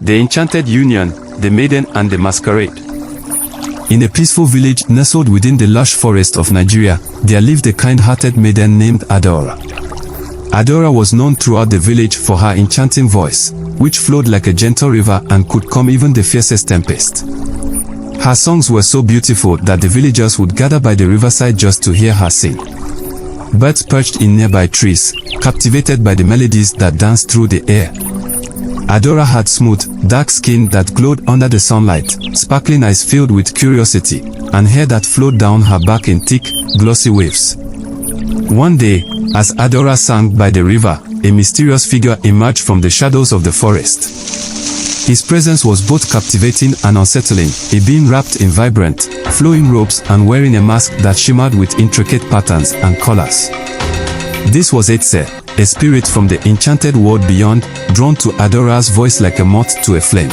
The Enchanted Union, the Maiden and the Masquerade. In a peaceful village nestled within the lush forest of Nigeria, there lived a kind-hearted maiden named Adaora. Adaora was known throughout the village for her enchanting voice, which flowed like a gentle river and could calm even the fiercest tempest. Her songs were so beautiful that the villagers would gather by the riverside just to hear her sing. Birds perched in nearby trees, captivated by the melodies that danced through the air. Adaora had smooth, dark skin that glowed under the sunlight, sparkling eyes filled with curiosity, and hair that flowed down her back in thick, glossy waves. One day, as Adaora sang by the river, a mysterious figure emerged from the shadows of the forest. His presence was both captivating and unsettling, a being wrapped in vibrant, flowing robes and wearing a mask that shimmered with intricate patterns and colors. This was Eze, a spirit from the enchanted world beyond, drawn to Adaora's voice like a moth to a flame.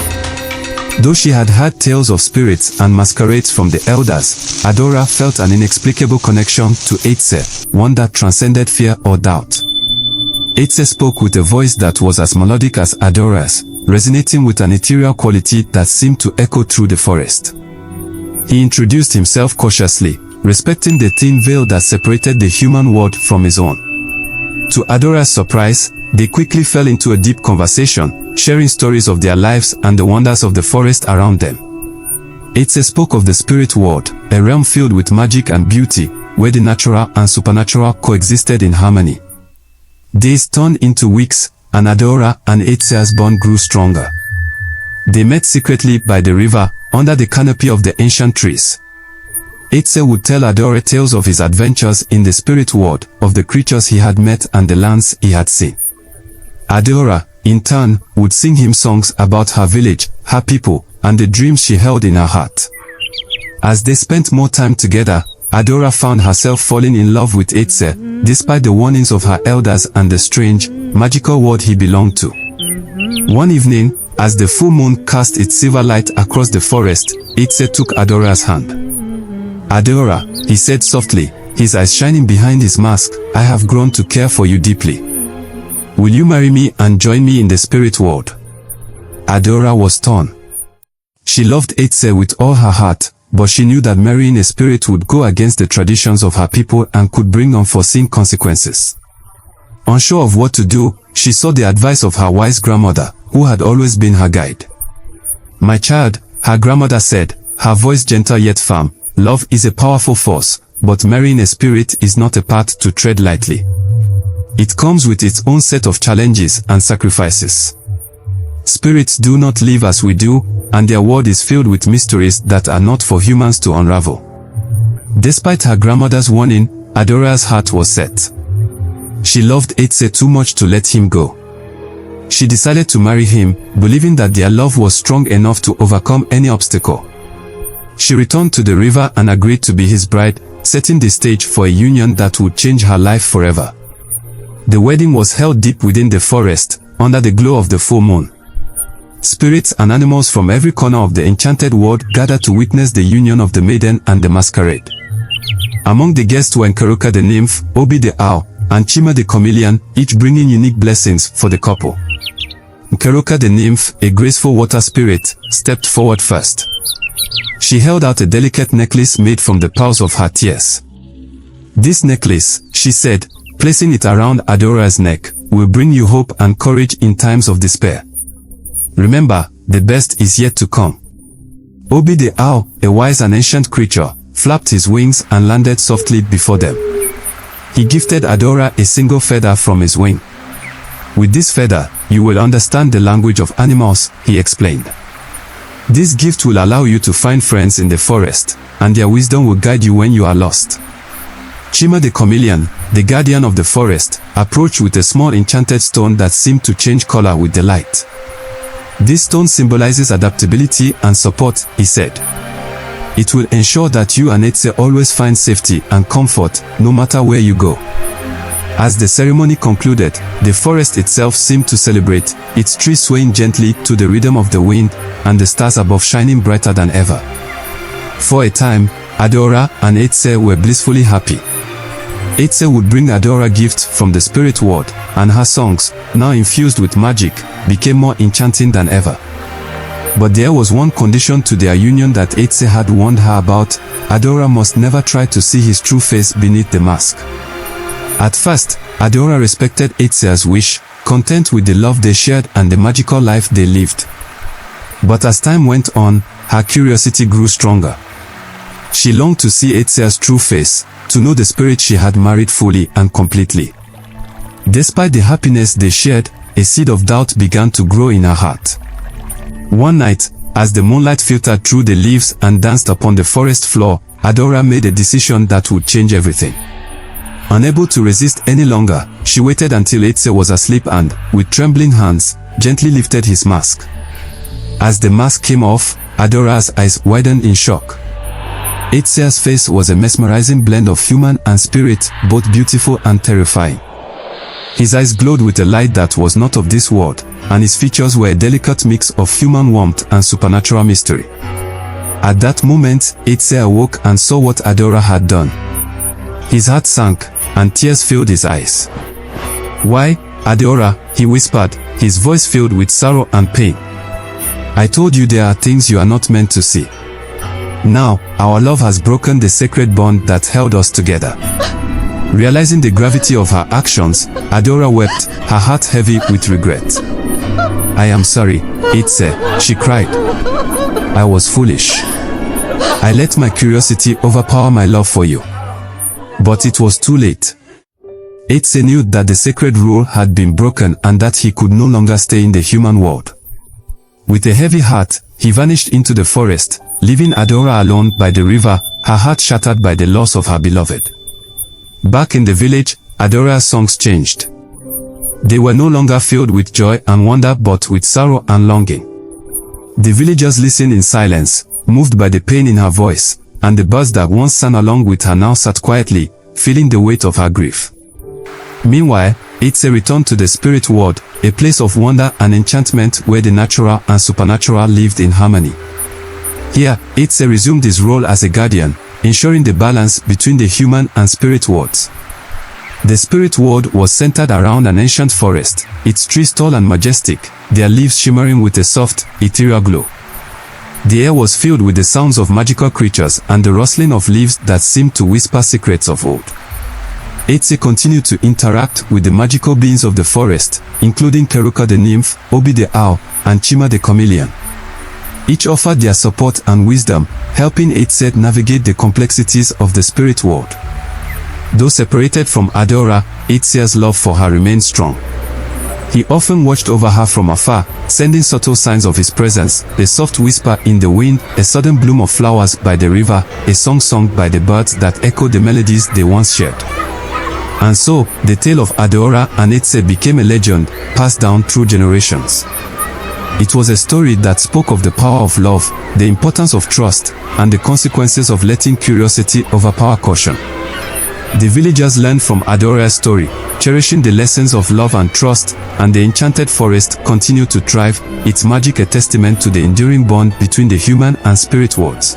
Though she had heard tales of spirits and masquerades from the elders, Adaora felt an inexplicable connection to Eze, one that transcended fear or doubt. Eze spoke with a voice that was as melodic as Adaora's, resonating with an ethereal quality that seemed to echo through the forest. He introduced himself cautiously, respecting the thin veil that separated the human world from his own. To Adaora's surprise, they quickly fell into a deep conversation, sharing stories of their lives and the wonders of the forest around them. Eze spoke of the spirit world, a realm filled with magic and beauty, where the natural and supernatural coexisted in harmony. Days turned into weeks, and Adaora and Eze's bond grew stronger. They met secretly by the river, under the canopy of the ancient trees. Eze would tell Adaora tales of his adventures in the spirit world, of the creatures he had met and the lands he had seen. Adaora, in turn, would sing him songs about her village, her people, and the dreams she held in her heart. As they spent more time together, Adaora found herself falling in love with Eze, despite the warnings of her elders and the strange, magical world he belonged to. One evening, as the full moon cast its silver light across the forest, Eze took Adaora's hand. "Adaora," he said softly, his eyes shining behind his mask, "I have grown to care for you deeply. Will you marry me and join me in the spirit world?" Adaora was torn. She loved Eze with all her heart, but she knew that marrying a spirit would go against the traditions of her people and could bring unforeseen consequences. Unsure of what to do, she sought the advice of her wise grandmother, who had always been her guide. "My child," her grandmother said, her voice gentle yet firm, "love is a powerful force, but marrying a spirit is not a path to tread lightly. It comes with its own set of challenges and sacrifices. Spirits do not live as we do, and their world is filled with mysteries that are not for humans to unravel." Despite her grandmother's warning, Adaora's heart was set. She loved Eze too much to let him go. She decided to marry him, believing that their love was strong enough to overcome any obstacle. She returned to the river and agreed to be his bride, setting the stage for a union that would change her life forever. The wedding was held deep within the forest, under the glow of the full moon. Spirits and animals from every corner of the enchanted world gathered to witness the union of the maiden and the masquerade. Among the guests were Nkeruka the nymph, Obi the owl, and Chima the chameleon, each bringing unique blessings for the couple. Nkeruka the nymph, a graceful water spirit, stepped forward first. She held out a delicate necklace made from the pearls of her tears. "This necklace," she said, placing it around Adaora's neck, "will bring you hope and courage in times of despair. Remember, the best is yet to come." Obi the owl, a wise and ancient creature, flapped his wings and landed softly before them. He gifted Adaora a single feather from his wing. "With this feather, you will understand the language of animals," he explained. "This gift will allow you to find friends in the forest, and their wisdom will guide you when you are lost." Chima the chameleon, the guardian of the forest, approached with a small enchanted stone that seemed to change color with the light. "This stone symbolizes adaptability and support," he said. "It will ensure that you and Eze always find safety and comfort, no matter where you go." As the ceremony concluded, the forest itself seemed to celebrate, its trees swaying gently to the rhythm of the wind, and the stars above shining brighter than ever. For a time, Adaora and Eze were blissfully happy. Eze would bring Adaora gifts from the spirit world, and her songs, now infused with magic, became more enchanting than ever. But there was one condition to their union that Eze had warned her about: Adaora must never try to see his true face beneath the mask. At first, Adaora respected Eze's wish, content with the love they shared and the magical life they lived. But as time went on, her curiosity grew stronger. She longed to see Eze's true face, to know the spirit she had married fully and completely. Despite the happiness they shared, a seed of doubt began to grow in her heart. One night, as the moonlight filtered through the leaves and danced upon the forest floor, Adaora made a decision that would change everything. Unable to resist any longer, she waited until Eze was asleep and, with trembling hands, gently lifted his mask. As the mask came off, Adora's eyes widened in shock. Eze's face was a mesmerizing blend of human and spirit, both beautiful and terrifying. His eyes glowed with a light that was not of this world, and his features were a delicate mix of human warmth and supernatural mystery. At that moment, Eze awoke and saw what Adaora had done. His heart sank, and tears filled his eyes. "Why, Adaora," he whispered, his voice filled with sorrow and pain. "I told you there are things you are not meant to see. Now, our love has broken the sacred bond that held us together." Realizing the gravity of her actions, Adaora wept, her heart heavy with regret. "I am sorry, Eze," she cried. "I was foolish. I let my curiosity overpower my love for you." But it was too late. Eze knew that the sacred rule had been broken and that he could no longer stay in the human world. With a heavy heart, he vanished into the forest, leaving Adaora alone by the river, her heart shattered by the loss of her beloved. Back in the village, Adaora's songs changed. They were no longer filled with joy and wonder but with sorrow and longing. The villagers listened in silence, moved by the pain in her voice, and the birds that once sang along with her now sat quietly, feeling the weight of her grief. Meanwhile, Eze returned to the spirit world, a place of wonder and enchantment where the natural and supernatural lived in harmony. Here, Eze resumed his role as a guardian, ensuring the balance between the human and spirit worlds. The spirit world was centered around an ancient forest, its trees tall and majestic, their leaves shimmering with a soft, ethereal glow. The air was filled with the sounds of magical creatures and the rustling of leaves that seemed to whisper secrets of old. Eze continued to interact with the magical beings of the forest, including Keruka the nymph, Obi the owl, and Chima the chameleon. Each offered their support and wisdom, helping Eze navigate the complexities of the spirit world. Though separated from Adaora, Eze's love for her remained strong. He often watched over her from afar, sending subtle signs of his presence, a soft whisper in the wind, a sudden bloom of flowers by the river, a song sung by the birds that echoed the melodies they once shared. And so, the tale of Adaora and Eze became a legend, passed down through generations. It was a story that spoke of the power of love, the importance of trust, and the consequences of letting curiosity overpower caution. The villagers learned from Adaora's story, cherishing the lessons of love and trust, and the enchanted forest continued to thrive, its magic a testament to the enduring bond between the human and spirit worlds.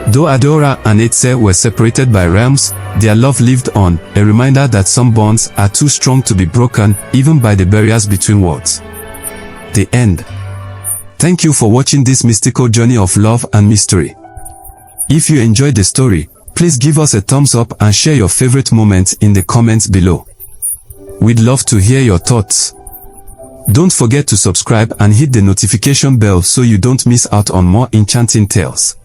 Though Adaora and Eze were separated by realms, their love lived on, a reminder that some bonds are too strong to be broken, even by the barriers between worlds. The end. Thank you for watching this mystical journey of love and mystery. If you enjoyed the story, please give us a thumbs up and share your favorite moments in the comments below. We'd love to hear your thoughts. Don't forget to subscribe and hit the notification bell so you don't miss out on more enchanting tales.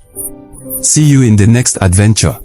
See you in the next adventure.